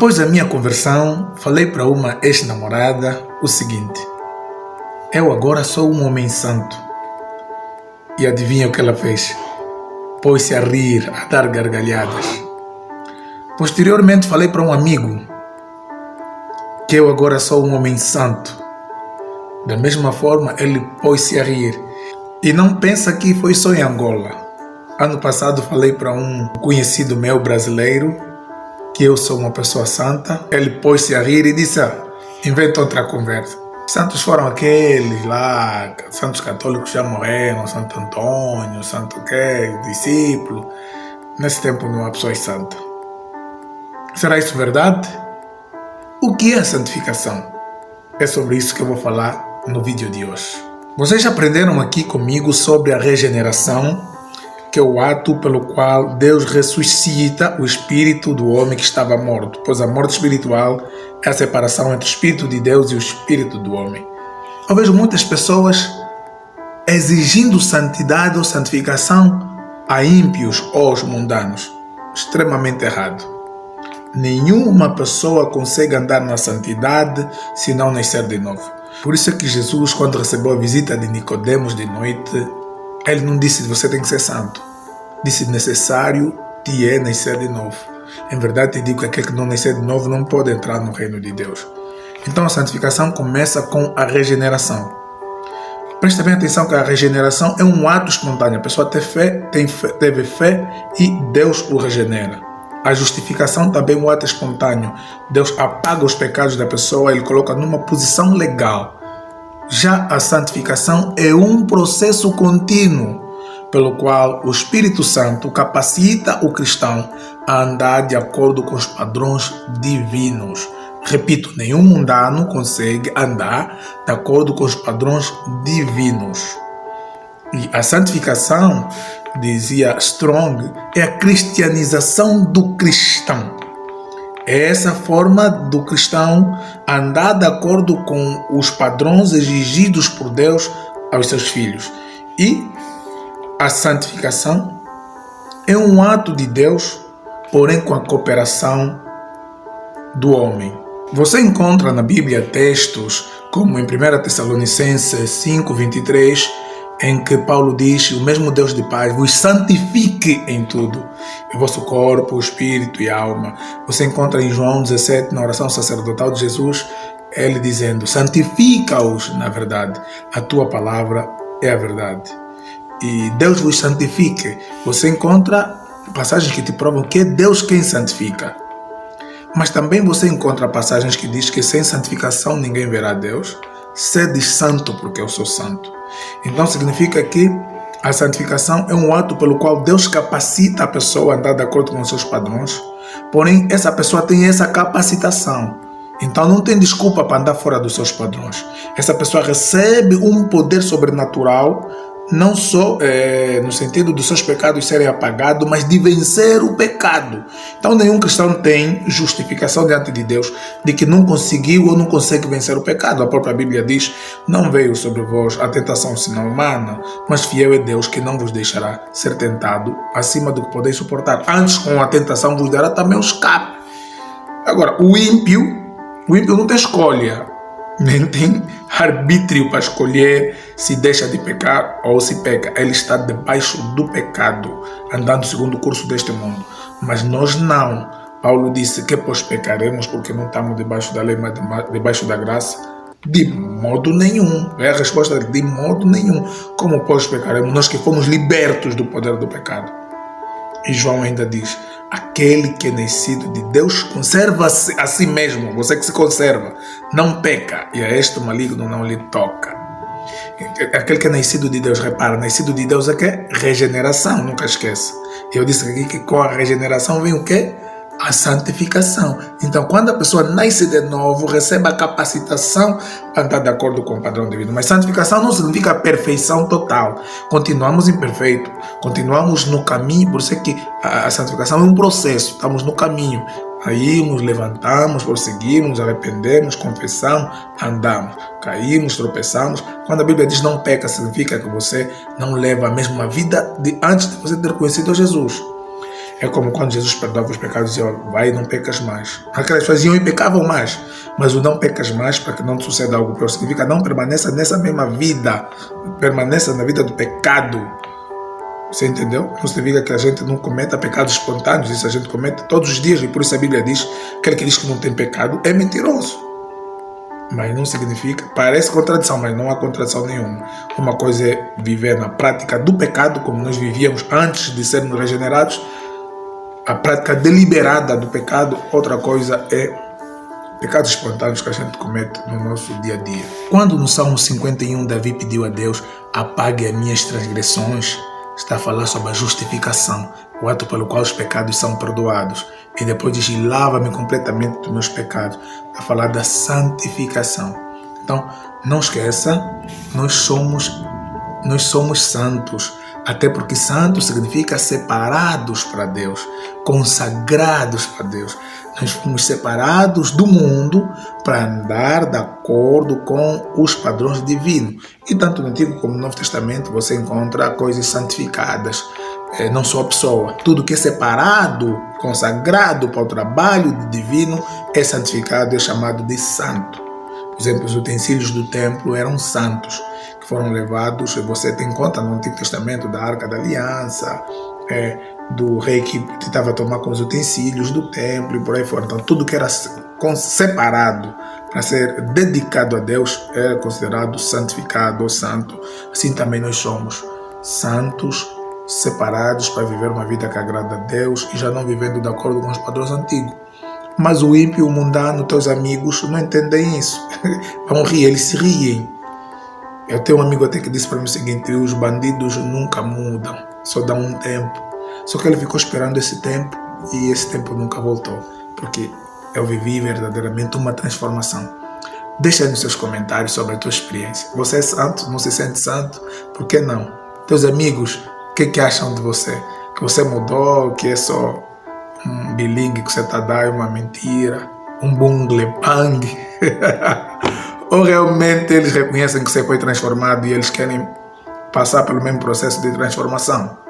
Após a minha conversão, falei para uma ex-namorada o seguinte: eu agora sou um homem santo. E adivinha o que ela fez? Pôs-se a rir, a dar gargalhadas. Posteriormente falei para um amigo que eu agora sou um homem santo. Da mesma forma, ele pôs-se a rir. E não pensa que foi só em Angola. Ano passado falei para um conhecido meu brasileiro que eu sou uma pessoa santa. Ele pôs-se a rir e disse: inventa outra conversa. Santos foram aqueles lá, santos católicos já morreram, Santo Antônio, Santo quê, discípulo. Nesse tempo não há pessoas santas. Será isso verdade? O que é a santificação? É sobre isso que eu vou falar no vídeo de hoje. Vocês aprenderam aqui comigo sobre a regeneração, que é o ato pelo qual Deus ressuscita o espírito do homem que estava morto, pois a morte espiritual é a separação entre o espírito de Deus e o espírito do homem. Eu vejo muitas pessoas exigindo santidade ou santificação a ímpios ou aos mundanos. Extremamente errado. Nenhuma pessoa consegue andar na santidade se não nascer de novo. Por isso é que Jesus, quando recebeu a visita de Nicodemos de noite, ele não disse: você tem que ser santo. Disse: necessário te é nascer de novo. Em verdade te digo que aquele que não nascer de novo não pode entrar no reino de Deus. Então a santificação começa com a regeneração. Presta bem atenção que a regeneração é um ato espontâneo. A pessoa teve fé e Deus o regenera. A justificação também é um ato espontâneo. Deus apaga os pecados da pessoa e ele coloca numa posição legal. Já a santificação é um processo contínuo, pelo qual o Espírito Santo capacita o cristão a andar de acordo com os padrões divinos. Repito, nenhum mundano consegue andar de acordo com os padrões divinos. E a santificação, dizia Strong, é a cristianização do cristão. É essa forma do cristão andar de acordo com os padrões exigidos por Deus aos seus filhos. E a santificação é um ato de Deus, porém com a cooperação do homem. Você encontra na Bíblia textos como em 1 Tessalonicenses 5:23, em que Paulo diz: o mesmo Deus de paz vos santifique em tudo, em vosso corpo, espírito e alma. Você encontra em João 17, na oração sacerdotal de Jesus, ele dizendo: santifica-os na verdade, a tua palavra é a verdade. E Deus vos santifique. Você encontra passagens que te provam que é Deus quem santifica. Mas também você encontra passagens que diz que sem santificação ninguém verá Deus. Sede santo porque eu sou santo. Então significa que a santificação é um ato pelo qual Deus capacita a pessoa a andar de acordo com os seus padrões. Porém, essa pessoa tem essa capacitação. Então não tem desculpa para andar fora dos seus padrões. Essa pessoa recebe um poder sobrenatural, não só no sentido dos seus pecados serem apagados, mas de vencer o pecado. Então nenhum cristão tem justificação diante de Deus de que não conseguiu ou não consegue vencer o pecado. A própria Bíblia diz: não veio sobre vós a tentação senão humana, mas fiel é Deus que não vos deixará ser tentado acima do que podeis suportar. Antes, com a tentação vos dará também o escape. Agora, o ímpio não tem escolha, nem tem arbítrio para escolher se deixa de pecar ou se peca. Ele está debaixo do pecado, andando segundo o curso deste mundo. Mas nós não. Paulo disse que pois pecaremos porque não estamos debaixo da lei, mas debaixo da graça? De modo nenhum. É a resposta: de modo nenhum. Como pois pecaremos? Nós que fomos libertos do poder do pecado. E João ainda diz: aquele que é nascido de Deus conserva-se a si mesmo. Você que se conserva, não peca, e a este maligno não lhe toca. Aquele que é nascido de Deus, repara, nascido de Deus é que é regeneração, nunca esqueça. Eu disse aqui que com a regeneração vem o quê? A santificação. Então, quando a pessoa nasce de novo, recebe a capacitação para andar de acordo com o padrão divino. Mas santificação não significa perfeição total. Continuamos imperfeitos, continuamos no caminho. Por isso é que a santificação é um processo. Estamos no caminho. Caímos, levantamos, prosseguimos, arrependemos, confessamos, andamos. Caímos, tropeçamos. Quando a Bíblia diz não peca, significa que você não leva a mesma vida de antes de você ter conhecido Jesus. É como quando Jesus perdoava os pecados e dizia, vai e não pecas mais. Aquelas pessoas iam e pecavam mais, mas o não pecas mais para que não te suceda algo pior significa não permaneça nessa mesma vida, permaneça na vida do pecado. Você entendeu? Não significa que a gente não cometa pecados espontâneos, isso a gente comete todos os dias, e por isso a Bíblia diz que aquele que diz que não tem pecado é mentiroso. Mas não significa, parece contradição, mas não há contradição nenhuma. Uma coisa é viver na prática do pecado, como nós vivíamos antes de sermos regenerados, a prática deliberada do pecado. Outra coisa é pecados espontâneos que a gente comete no nosso dia a dia. Quando no Salmo 51 Davi pediu a Deus, apague as minhas transgressões, está a falar sobre a justificação, o ato pelo qual os pecados são perdoados. E depois diz, lava-me completamente dos meus pecados. Está a falar da santificação. Então, não esqueça, nós somos santos. Até porque santo significa separados para Deus, consagrados para Deus. Nós fomos separados do mundo para andar de acordo com os padrões divinos. E tanto no Antigo como no Novo Testamento você encontra coisas santificadas. Não só a pessoa. Tudo que é separado, consagrado para o trabalho divino é santificado, é chamado de santo. Por exemplo, os utensílios do templo eram santos, que foram levados, você tem conta no Antigo Testamento da Arca da Aliança, do rei que tentava tomar com os utensílios do templo e por aí fora. Então tudo que era separado para ser dedicado a Deus era considerado santificado ou santo. Assim também nós somos santos, separados para viver uma vida que agrada a Deus e já não vivendo de acordo com os padrões antigos. Mas o ímpio, o mundano, teus amigos não entendem isso. Vão rir, eles se riem. Eu tenho um amigo até que disse para mim o seguinte, os bandidos nunca mudam, só dão um tempo. Só que ele ficou esperando esse tempo e esse tempo nunca voltou, porque eu vivi verdadeiramente uma transformação. Deixa aí nos seus comentários sobre a tua experiência. Você é santo? Não se sente santo? Por que não? Teus amigos, o que acham de você? Que você mudou, que é só um bilingue que você está dando, é uma mentira, um bunglepang? Ou realmente eles reconhecem que você foi transformado e eles querem passar pelo mesmo processo de transformação?